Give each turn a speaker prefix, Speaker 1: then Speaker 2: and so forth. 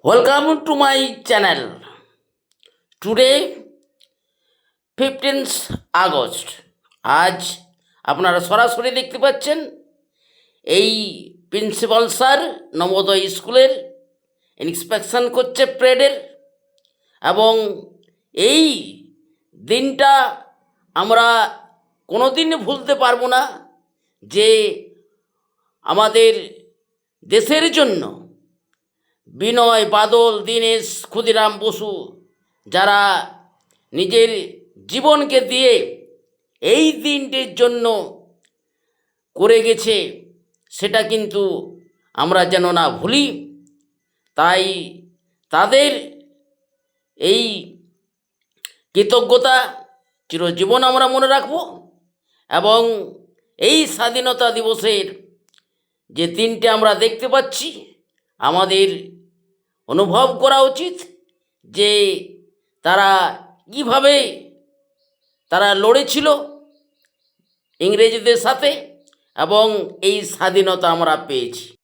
Speaker 1: Welcome to my channel. Today 15th August. আজ আপনারা সরাসরি দেখতে পাচ্ছেন এই প্রিন্সিপাল স্যার নবোদয় স্কুলের ইন্সপেকশন করছে প্রেডের, এবং এই দিনটা আমরা কোনোদিন ভুলতে পারবো না যে আমাদের দেশের জন্য বিনয়, বাদল, দীনেশ, ক্ষুদিরাম বসু যারা নিজের জীবনকে দিয়ে এই দিনটির জন্য করে গেছে, সেটা কিন্তু আমরা যেন না ভুলি। তাই তাদের এই কৃতজ্ঞতা চিরজীবন আমরা মনে রাখব, এবং এই স্বাধীনতা দিবসের যে দিনটি আমরা দেখতে পাচ্ছি, আমাদের অনুভব করা উচিত যে তারা কীভাবে তারা লড়েছিল ইংরেজদের সাথে, এবং এই স্বাধীনতা আমরা পেয়েছি।